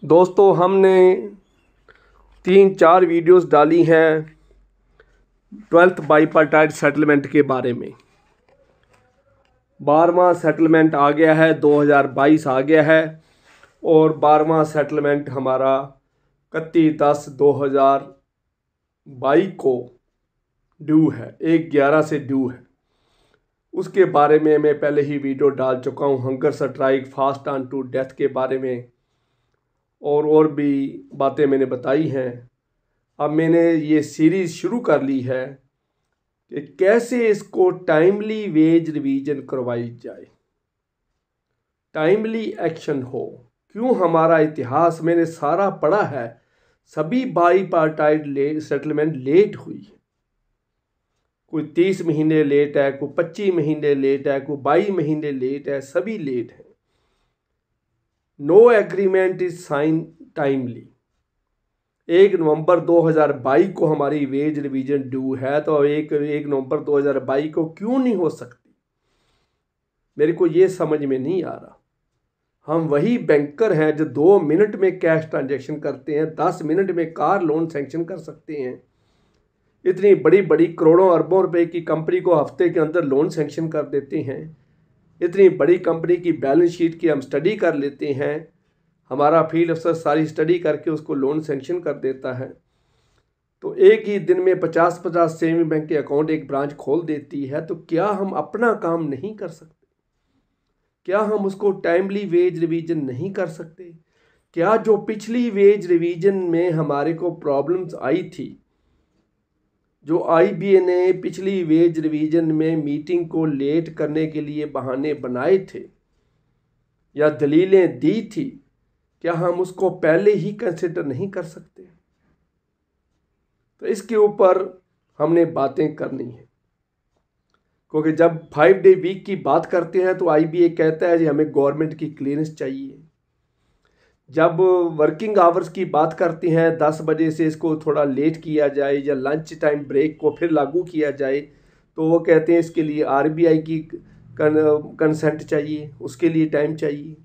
दोस्तों, हमने 3-4 वीडियोस डाली हैं 12th बाईपार्टाइट सेटलमेंट के बारे में। 12वां सेटलमेंट आ गया है, 2022 आ गया है और 12वां सेटलमेंट हमारा 31/10/2022 को ड्यू है, 1/11 से ड्यू है। उसके बारे में मैं पहले ही वीडियो डाल चुका हूँ, hunger strike, fast on to death के बारे में और भी बातें मैंने बताई हैं। अब मैंने ये सीरीज़ शुरू कर ली है कि कैसे इसको टाइमली वेज रिवीजन करवाई जाए, टाइमली एक्शन हो। क्यों हमारा इतिहास मैंने सारा पढ़ा है, सभी बाईपार्टाइट सेटलमेंट लेट हुई है। कोई 30 महीने लेट है, कोई 25 महीने लेट है, कोई 22 महीने लेट है, सभी लेट है। No agreement is sign timely. 1 नवंबर 2022 को हमारी वेज रिवीजन ड्यू है, तो 1 नवंबर 2022 को क्यों नहीं हो सकती, मेरे को ये समझ में नहीं आ रहा। हम वही बैंकर हैं जो 2 मिनट में कैश ट्रांजैक्शन करते हैं, 10 मिनट में कार लोन सैंक्शन कर सकते हैं। इतनी बड़ी बड़ी करोड़ों अरबों रुपए की कंपनी को हफ्ते के अंदर लोन सैंक्शन कर देते हैं। इतनी बड़ी कंपनी की बैलेंस शीट की हम स्टडी कर लेते हैं, हमारा फील्ड अफसर सारी स्टडी करके उसको लोन सैंक्शन कर देता है। तो एक ही दिन में 50-50 सेविंग बैंक के अकाउंट एक ब्रांच खोल देती है। तो क्या हम अपना काम नहीं कर सकते? क्या हम उसको टाइमली वेज रिवीजन नहीं कर सकते? क्या जो पिछली वेज रिवीजन में हमारे को प्रॉब्लम्स आई थी, जो आईबीए ने पिछली वेज रिवीजन में मीटिंग को लेट करने के लिए बहाने बनाए थे या दलीलें दी थी, क्या हम उसको पहले ही कंसिडर नहीं कर सकते? तो इसके ऊपर हमने बातें करनी है, क्योंकि जब 5 डे वीक की बात करते हैं तो आईबीए कहता है जी हमें गवर्नमेंट की क्लियरेंस चाहिए। जब वर्किंग आवर्स की बात करते हैं 10 बजे से इसको थोड़ा लेट किया जाए या लंच टाइम ब्रेक को फिर लागू किया जाए, तो वो कहते हैं इसके लिए आरबीआई की कंसेंट चाहिए, उसके लिए टाइम चाहिए।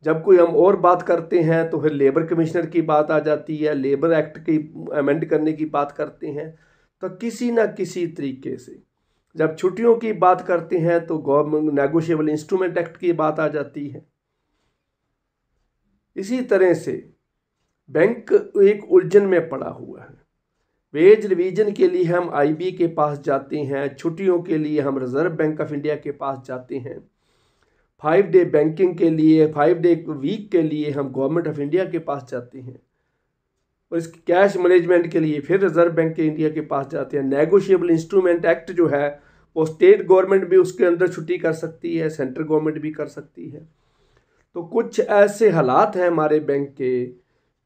जब कोई हम और बात करते हैं तो फिर लेबर कमिश्नर की बात आ जाती है, लेबर एक्ट की अमेंड करने की बात करते हैं। तो किसी ना किसी तरीके से जब छुट्टियों की बात करते हैं तो गवर्नमेंट नेगोशिएबल इंस्ट्रूमेंट एक्ट की बात आ जाती है। इसी तरह से बैंक एक उलझन में पड़ा हुआ है। वेज रिवीजन के लिए हम आईबी के पास जाते हैं, छुट्टियों के लिए हम रिजर्व बैंक ऑफ इंडिया के पास जाते हैं, 5 डे बैंकिंग के लिए, 5 डे वीक के लिए हम गवर्नमेंट ऑफ इंडिया के पास जाते हैं, और इस कैश मैनेजमेंट के लिए फिर रिजर्व बैंक के इंडिया के पास जाते हैं। नेगोशिएबल इंस्ट्रूमेंट एक्ट जो है वो स्टेट गवर्नमेंट भी उसके अंदर छुट्टी कर सकती है, सेंट्रल गवर्नमेंट भी कर सकती है। तो कुछ ऐसे हालात हैं हमारे बैंक के,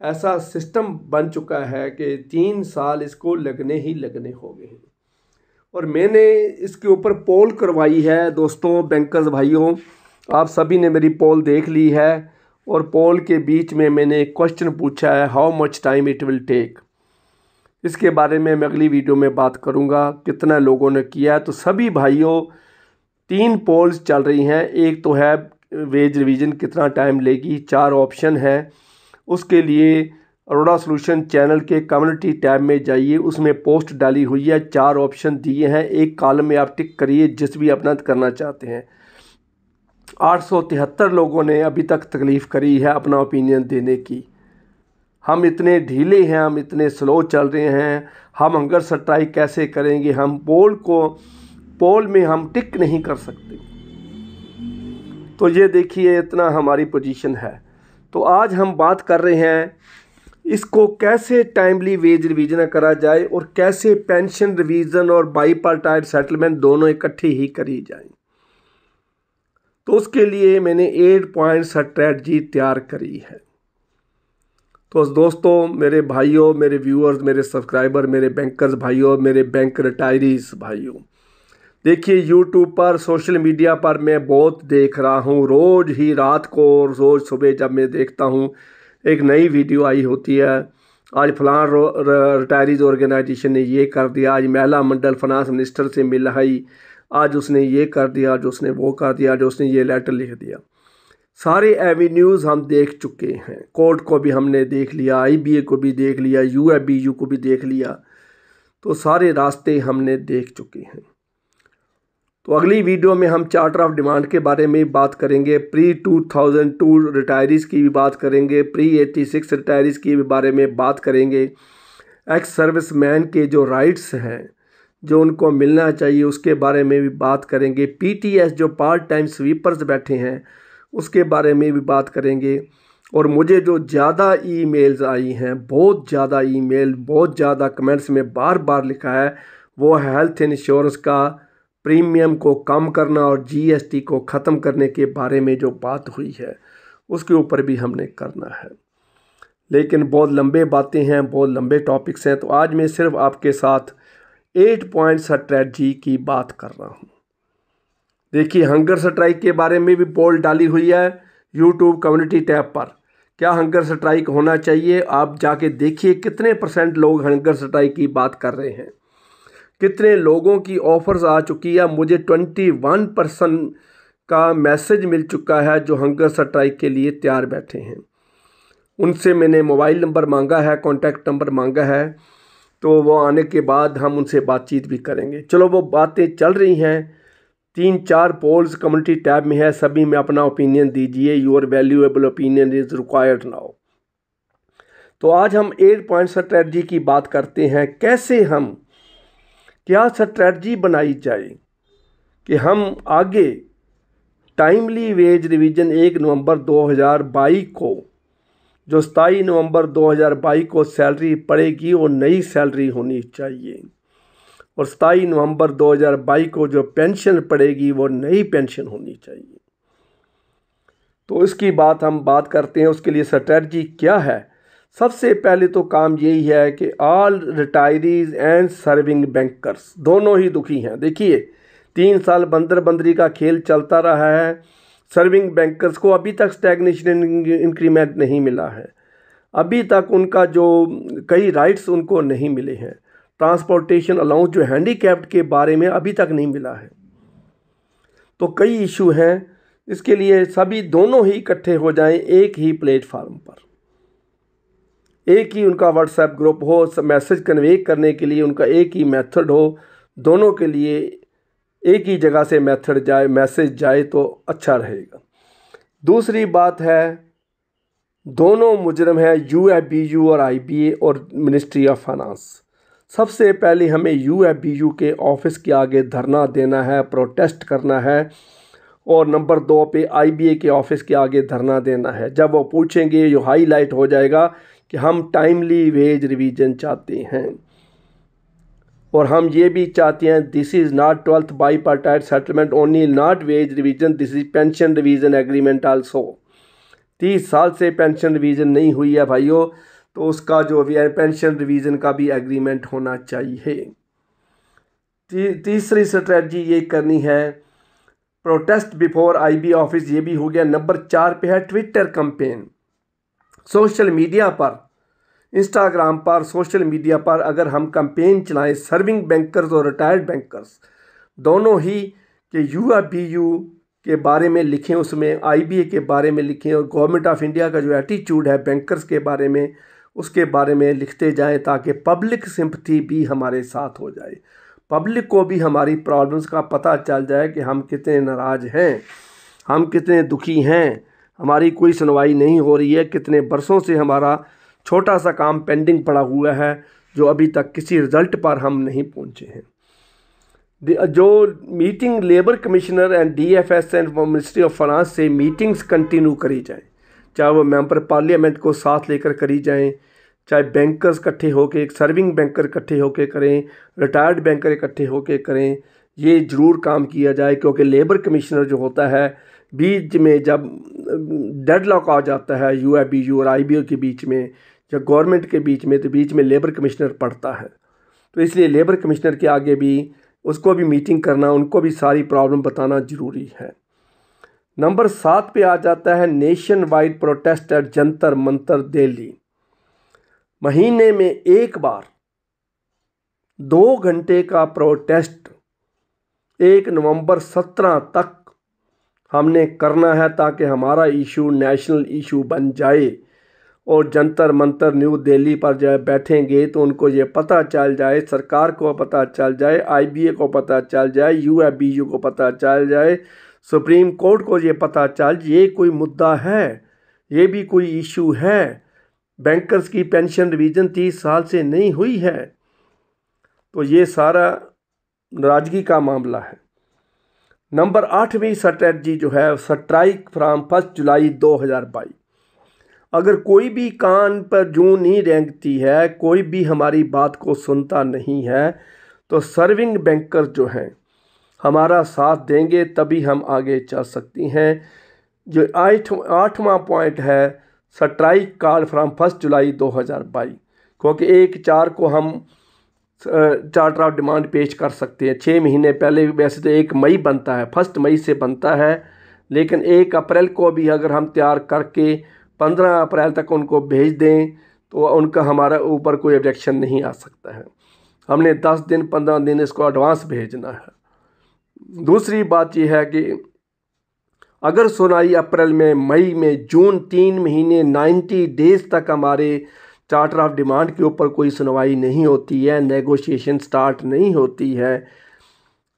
ऐसा सिस्टम बन चुका है कि 3 साल इसको लगने ही लगने हो गए हैं। और मैंने इसके ऊपर पोल करवाई है। दोस्तों बैंकर्स भाइयों, आप सभी ने मेरी पोल देख ली है, और पोल के बीच में मैंने एक क्वेश्चन पूछा है, how much time it will take. इसके बारे में मैं अगली वीडियो में बात करूंगा, कितना लोगों ने किया है। तो सभी भाइयों 3 पोल्स चल रही हैं। एक तो है वेज रिवीजन कितना टाइम लेगी, 4 ऑप्शन है। उसके लिए अरोड़ा सॉल्यूशन चैनल के कम्युनिटी टैब में जाइए, उसमें पोस्ट डाली हुई है, 4 ऑप्शन दिए हैं। एक कॉलम में आप टिक करिए जिस भी अपना करना चाहते हैं। 873 लोगों ने अभी तक तकलीफ़ करी है अपना ओपिनियन देने की। हम इतने ढीले हैं, हम इतने स्लो चल रहे हैं, हम हंगर स्ट्राइक कैसे करेंगे? हम पोल में हम टिक नहीं कर सकते। तो ये देखिए इतना हमारी पोजीशन है। तो आज हम बात कर रहे हैं इसको कैसे टाइमली वेज रिवीजन करा जाए और कैसे पेंशन रिवीजन और बाईपार्टाइट सेटलमेंट दोनों इकट्ठी ही करी जाए। तो उसके लिए मैंने 8 पॉइंट स्ट्रैटेजी तैयार करी है। तो दोस्तों, मेरे भाइयों, मेरे व्यूअर्स, मेरे सब्सक्राइबर, मेरे बैंकर्स भाइयों, मेरे बैंक रिटायरीज भाइयों, देखिए यूट्यूब पर, सोशल मीडिया पर मैं बहुत देख रहा हूँ, रोज़ ही रात को और रोज़ सुबह जब मैं देखता हूँ एक नई वीडियो आई होती है। आज फलां रिटायरीज ऑर्गेनाइजेशन ने ये कर दिया, आज महिला मंडल फाइनेंस मिनिस्टर से मिल आई, आज उसने ये कर दिया, आज उसने वो कर दिया, आज उसने ये लेटर लिख दिया। सारे एवेन्यूज़ हम देख चुके हैं। कोर्ट को भी हमने देख लिया, IBA को भी देख लिया, UABU को भी देख लिया, तो सारे रास्ते हमने देख चुके हैं। तो अगली वीडियो में हम चार्टर ऑफ डिमांड के बारे में बात करेंगे, प्री 2002 रिटायरीज़ की भी बात करेंगे, प्री 86 रिटायरीज़ की भी बारे में बात करेंगे, एक्स सर्विस मैन के जो राइट्स हैं जो उनको मिलना चाहिए उसके बारे में भी बात करेंगे, PTS जो पार्ट टाइम स्वीपर्स बैठे हैं उसके बारे में भी बात करेंगे। और मुझे जो ज़्यादा ईमेल्स आई हैं, बहुत ज़्यादा ईमेल, बहुत ज़्यादा कमेंट्स में बार बार लिखा है, वो है हेल्थ इंश्योरेंस का प्रीमियम को कम करना और GST को ख़त्म करने के बारे में जो बात हुई है उसके ऊपर भी हमने करना है। लेकिन बहुत लंबे बातें हैं, बहुत लंबे टॉपिक्स हैं, तो आज मैं सिर्फ आपके साथ 8 पॉइंट स्ट्रेटजी की बात कर रहा हूँ। देखिए, हंगर स्ट्राइक के बारे में भी पोल डाली हुई है YouTube कम्युनिटी टैब पर। क्या हंगर स्ट्राइक होना चाहिए? आप जाके देखिए कितने % लोग हंगर स्ट्राइक की बात कर रहे हैं, कितने लोगों की ऑफर्स आ चुकी है। मुझे 21% का मैसेज मिल चुका है जो हंगर स्ट्राइक के लिए तैयार बैठे हैं। उनसे मैंने मोबाइल नंबर मांगा है, कॉन्टैक्ट नंबर मांगा है, तो वो आने के बाद हम उनसे बातचीत भी करेंगे। चलो, वो बातें चल रही हैं। 3-4 पोल्स कम्युनिटी टैब में है, सभी में अपना ओपिनियन दीजिए। Your valuable opinion is required now. तो आज हम 8 पॉइंट स्ट्रेटजी की बात करते हैं, कैसे हम, क्या स्ट्रेटजी बनाई जाए कि हम आगे टाइमली वेज रिवीजन 1 नवंबर 2022 को, जो 27 नवंबर 2022 को सैलरी पड़ेगी वो नई सैलरी होनी चाहिए, और 27 नवंबर 2022 को जो पेंशन पड़ेगी वो नई पेंशन होनी चाहिए। तो इसकी बात हम बात करते हैं, उसके लिए स्ट्रेटजी क्या है। सबसे पहले तो काम यही है कि all retirees and serving bankers दोनों ही दुखी हैं। देखिए, 3 साल बंदर बंदरी का खेल चलता रहा है। सर्विंग बैंकर्स को अभी तक स्टैग्नेशन इंक्रीमेंट नहीं मिला है, अभी तक उनका जो कई राइट्स उनको नहीं मिले हैं। ट्रांसपोर्टेशन अलाउंस जो हैंडीकैप्ड के बारे में अभी तक नहीं मिला है। तो कई इशू हैं, इसके लिए सभी दोनों ही इकट्ठे हो जाएं एक ही प्लेटफार्म पर, एक ही उनका व्हाट्सएप ग्रुप हो, मैसेज कन्वे करने के लिए उनका एक ही मेथड हो, दोनों के लिए एक ही जगह से मेथड जाए, मैसेज जाए तो अच्छा रहेगा। दूसरी बात है, दोनों मुजरम हैं UABU और IBA और मिनिस्ट्री ऑफ फाइनेंस। सबसे पहले हमें UABU के ऑफिस के आगे धरना देना है, प्रोटेस्ट करना है, और नंबर 2 पे IBA के ऑफिस के आगे धरना देना है। जब वो पूछेंगे, जो हाईलाइट हो जाएगा कि हम टाइमली वेज रिवीजन चाहते हैं, और हम ये भी चाहते हैं this is not 12th bipartite settlement only, not wage revision, this is pension revision agreement also. 30 साल से पेंशन रिवीजन नहीं हुई है भाइयों, तो उसका जो भी है पेंशन रिवीजन का भी एग्रीमेंट होना चाहिए। तीसरी स्ट्रेटजी ये करनी है, प्रोटेस्ट बिफोर IBA ऑफिस, ये भी हो गया। नंबर 4 पे है ट्विटर कैंपेन। सोशल मीडिया पर, इंस्टाग्राम पर, सोशल मीडिया पर अगर हम कैंपेन चलाएं, सर्विंग बैंकर्स और रिटायर्ड बैंकर्स दोनों ही के UABU के बारे में लिखें, उसमें IBA के बारे में लिखें, और गवर्नमेंट ऑफ इंडिया का जो एटीट्यूड है बैंकर्स के बारे में उसके बारे में लिखते जाएं, ताकि पब्लिक सिंपथी भी हमारे साथ हो जाए, पब्लिक को भी हमारी प्रॉब्लम्स का पता चल जाए कि हम कितने नाराज़ हैं, हम कितने दुखी हैं, हमारी कोई सुनवाई नहीं हो रही है, कितने बरसों से हमारा छोटा सा काम पेंडिंग पड़ा हुआ है जो अभी तक किसी रिज़ल्ट पर हम नहीं पहुंचे हैं। जो meeting labour commissioner and DFS and ministry of finance से मीटिंग्स कंटिन्यू करी जाएं, चाहे वो मेंबर पार्लियामेंट को साथ लेकर करी जाएं, चाहे बैंकर्स इकट्ठे होकर, सर्विंग बैंकर इकट्ठे होकर करें, रिटायर्ड बैंकर इकट्ठे होकर करें, ये ज़रूर काम किया जाए। क्योंकि लेबर कमिश्नर जो होता है, बीच में जब डेडलॉक आ जाता है UABU और IBA के बीच में, जब गवर्नमेंट के बीच में, तो बीच में लेबर कमिश्नर पड़ता है। तो इसलिए लेबर कमिश्नर के आगे भी उसको भी मीटिंग करना, उनको भी सारी प्रॉब्लम बताना ज़रूरी है। नंबर 7 पे आ जाता है nationwide protest at Jantar Mantar Delhi. महीने में एक बार 2 घंटे का प्रोटेस्ट 1 नवंबर 17 तक हमने करना है ताकि हमारा इशू नेशनल इशू बन जाए और जंतर मंतर न्यू दिल्ली पर जब बैठेंगे तो उनको ये पता चल जाए, सरकार को पता चल जाए, आईबीए को पता चल जाए, यूएफबीयू को पता चल जाए, सुप्रीम कोर्ट को ये पता चल ये कोई मुद्दा है, ये भी कोई इशू है। बैंकर्स की पेंशन रिवीजन 30 साल से नहीं हुई है, तो ये सारा नाराजगी का मामला है। नंबर 8वीं स्ट्रेटजी जो है स्ट्राइक फ्राम 1 जुलाई 2022। अगर कोई भी कान पर जूं नहीं रेंगती है, कोई भी हमारी बात को सुनता नहीं है, तो सर्विंग बैंकर जो हैं हमारा साथ देंगे तभी हम आगे चल सकती हैं। जो 8वां पॉइंट है स्ट्राइक कॉल फ्राम 1 जुलाई 2022, क्योंकि 1/4 को हम चार्टर ऑफ डिमांड पेश कर सकते हैं। 6 महीने पहले, वैसे तो 1 मई बनता है, 1 मई से बनता है, लेकिन 1 अप्रैल को भी अगर हम तैयार करके 15 अप्रैल तक उनको भेज दें तो उनका हमारा ऊपर कोई ऑब्जेक्शन नहीं आ सकता है। हमने 10 दिन 15 दिन इसको एडवांस भेजना है। दूसरी बात यह है कि अगर सुनवाई अप्रैल में, मई में, जून 3 महीने 90 डेज तक हमारे चार्टर ऑफ डिमांड के ऊपर कोई सुनवाई नहीं होती है, नेगोशिएशन स्टार्ट नहीं होती है,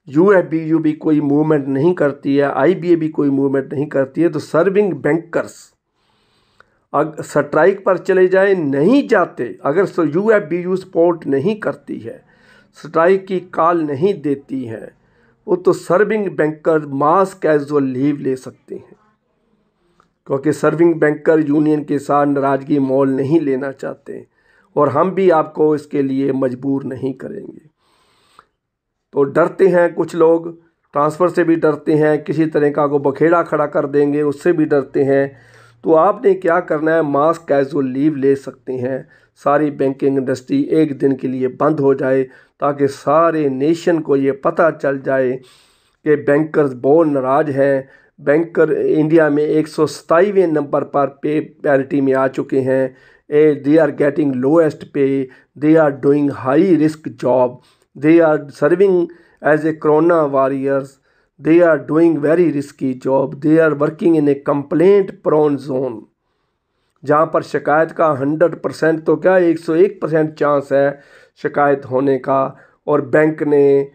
यूएफबीयू भी कोई मूवमेंट नहीं करती है, आईबीए भी कोई मूवमेंट नहीं करती है, तो सर्विंग बैंकर्स अगर स्ट्राइक पर चले जाए, नहीं जाते, अगर यूएफबीयू सपोर्ट नहीं करती है, स्ट्राइक की कॉल नहीं देती है, वो तो सर्विंग बैंकर मास कैजुअल लीव ले सकते हैं, क्योंकि सर्विंग बैंकर यूनियन के साथ नाराज़गी मोल नहीं लेना चाहते और हम भी आपको इसके लिए मजबूर नहीं करेंगे। तो डरते हैं कुछ लोग, ट्रांसफ़र से भी डरते हैं, किसी तरह का को बखेड़ा खड़ा कर देंगे उससे भी डरते हैं। तो आपने क्या करना है, मास कैजुअल लीव ले सकते हैं, सारी बैंकिंग इंडस्ट्री एक दिन के लिए बंद हो जाए ताकि सारे नेशन को ये पता चल जाए कि बैंकर्स बहुत नाराज़ हैं। बैंकर इंडिया में 127वें नंबर पर पे पैरिटी में आ चुके हैं। They are getting lowest pay, they are doing high risk job, they are serving as a corona warriors, they are doing very risky job, they are working in a complaint prone zone, जहाँ पर शिकायत का 100% तो क्या 101% chance है शिकायत होने का। और बैंक ने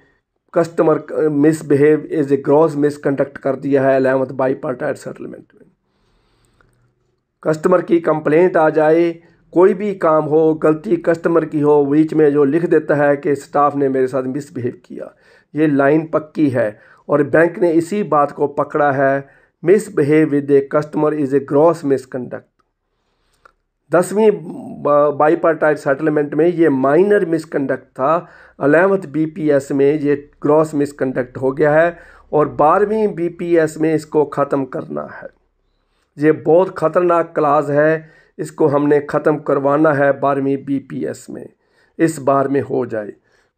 customer misbehave as a gross misconduct कर दिया है 11th बाईपार्टाइट सेटलमेंट में। कस्टमर की कंप्लेंट आ जाए, कोई भी काम हो, गलती कस्टमर की हो, बीच में जो लिख देता है कि स्टाफ ने मेरे साथ मिसबिहेव किया, ये लाइन पक्की है और बैंक ने इसी बात को पकड़ा है, misbehave with a customer is a gross misconduct. 10वीं बाईपार्टाइट सेटलमेंट में ये माइनर मिसकंडक्ट था, 11th बीपीएस में ये ग्रॉस मिसकंडक्ट हो गया है और 12वीं बीपीएस में इसको ख़त्म करना है। ये बहुत ख़तरनाक क्लास है, इसको हमने ख़त्म करवाना है 12वीं बीपीएस में, इस बार में हो जाए।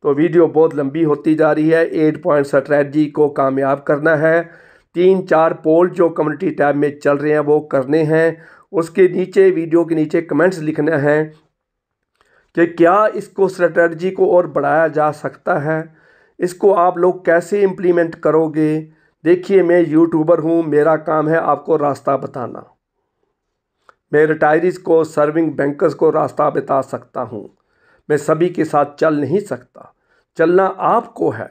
तो वीडियो बहुत लंबी होती जा रही है। 8 पॉइंट स्ट्रैटेजी को कामयाब करना है। 3-4 पोल जो कम्युनिटी टैब में चल रहे हैं वो करने हैं। उसके नीचे, वीडियो के नीचे कमेंट्स लिखना है कि क्या इसको स्ट्रैटेजी को और बढ़ाया जा सकता है, इसको आप लोग कैसे इम्प्लीमेंट करोगे। देखिए, मैं यूट्यूबर हूँ, मेरा काम है आपको रास्ता बताना। मैं रिटायरीज़ को, सर्विंग बैंकर्स को रास्ता बता सकता हूँ, मैं सभी के साथ चल नहीं सकता। चलना आपको है,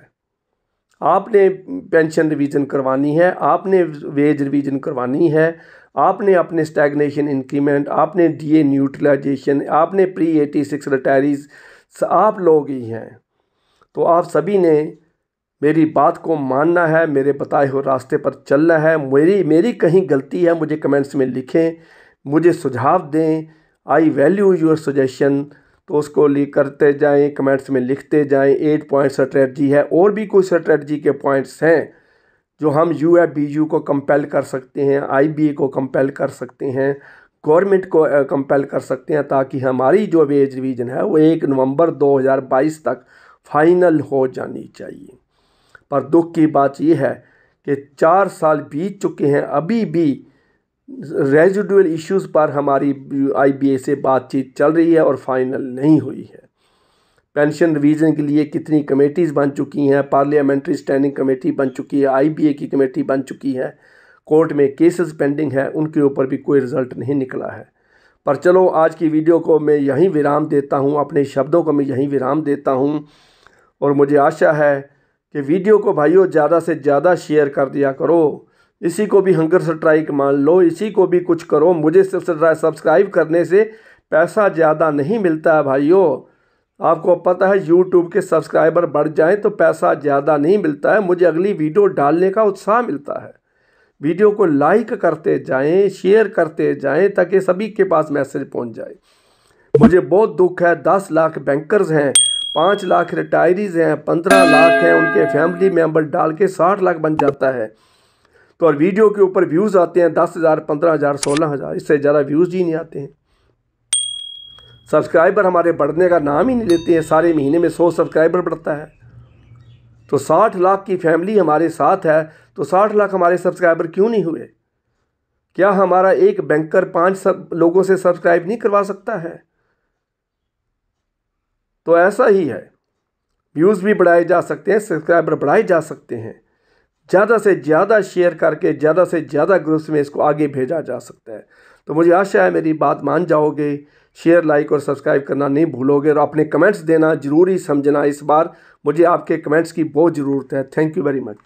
आपने पेंशन रिवीजन करवानी है, आपने वेज रिवीजन करवानी है, आपने अपने स्टैग्नेशन इंक्रीमेंट, आपने डीए न्यूट्रलाइजेशन, आपने प्री 86 रिटायरीज, आप लोग ही हैं। तो आप सभी ने मेरी बात को मानना है, मेरे बताए हुए रास्ते पर चलना है। मेरी कहीं गलती है मुझे कमेंट्स में लिखें, मुझे सुझाव दें। आई वैल्यू योर सजेशन, तो उसको करते जाएं, कमेंट्स में लिखते जाएं। 8 पॉइंट स्ट्रेटजी है, और भी कोई स्ट्रेटजी के पॉइंट्स हैं जो हम यूएफबीयू को कंपेल कर सकते हैं, आईबीए को कंपेल कर सकते हैं, गवर्नमेंट को कंपेल कर सकते हैं, ताकि हमारी जो वेज रिवीजन है वो 1 नवंबर 2022 तक फाइनल हो जानी चाहिए। पर दुख की बात यह है कि 4 साल बीत चुके हैं, अभी भी रेजिडुअल इश्यूज़ पर हमारी आईबीए से बातचीत चल रही है और फाइनल नहीं हुई है। पेंशन रिवीजन के लिए कितनी कमेटीज़ बन चुकी हैं, पार्लियामेंट्री स्टैंडिंग कमेटी बन चुकी है, आईबीए की कमेटी बन चुकी है, कोर्ट में केसेस पेंडिंग है, उनके ऊपर भी कोई रिज़ल्ट नहीं निकला है। पर चलो आज की वीडियो को मैं यहीं विराम देता हूं, अपने शब्दों को मैं यहीं विराम देता हूं। और मुझे आशा है कि वीडियो को भाइयों ज़्यादा से ज़्यादा शेयर कर दिया करो। इसी को भी हंगर स्ट्राइक मान लो, इसी को भी कुछ करो। मुझे सब्सक्राइब करने से पैसा ज़्यादा नहीं मिलता है भाइयों। आपको पता है यूट्यूब के सब्सक्राइबर बढ़ जाएं तो पैसा ज़्यादा नहीं मिलता है, मुझे अगली वीडियो डालने का उत्साह मिलता है। वीडियो को लाइक करते जाएं, शेयर करते जाएं ताकि सभी के पास मैसेज पहुंच जाए। मुझे बहुत दुख है, 10 लाख बैंकर्स हैं, 5 लाख रिटायरीज हैं, 15 लाख हैं, उनके फैमिली मेम्बर डाल के 60 लाख बन जाता है। तो और वीडियो के ऊपर व्यूज़ आते हैं 10,000, 15,000, 16,000, इससे ज़्यादा व्यूज़ ही नहीं आते हैं। सब्सक्राइबर हमारे बढ़ने का नाम ही नहीं लेते हैं। सारे महीने में 100 सब्सक्राइबर बढ़ता है। तो 60 लाख की फैमिली हमारे साथ है, तो 60 लाख हमारे सब्सक्राइबर क्यों नहीं हुए? क्या हमारा एक बैंकर 5 लोगों से सब्सक्राइब नहीं करवा सकता है? तो ऐसा ही है, व्यूज़ भी बढ़ाए जा सकते हैं, सब्सक्राइबर बढ़ाए जा सकते हैं। ज़्यादा से ज़्यादा शेयर करके ज़्यादा से ज़्यादा ग्रुप्स में इसको आगे भेजा जा सकता है। तो मुझे आशा है मेरी बात मान जाओगे, शेयर, लाइक और सब्सक्राइब करना नहीं भूलोगे और अपने कमेंट्स देना ज़रूरी समझना। इस बार मुझे आपके कमेंट्स की बहुत ज़रूरत है। Thank you very much.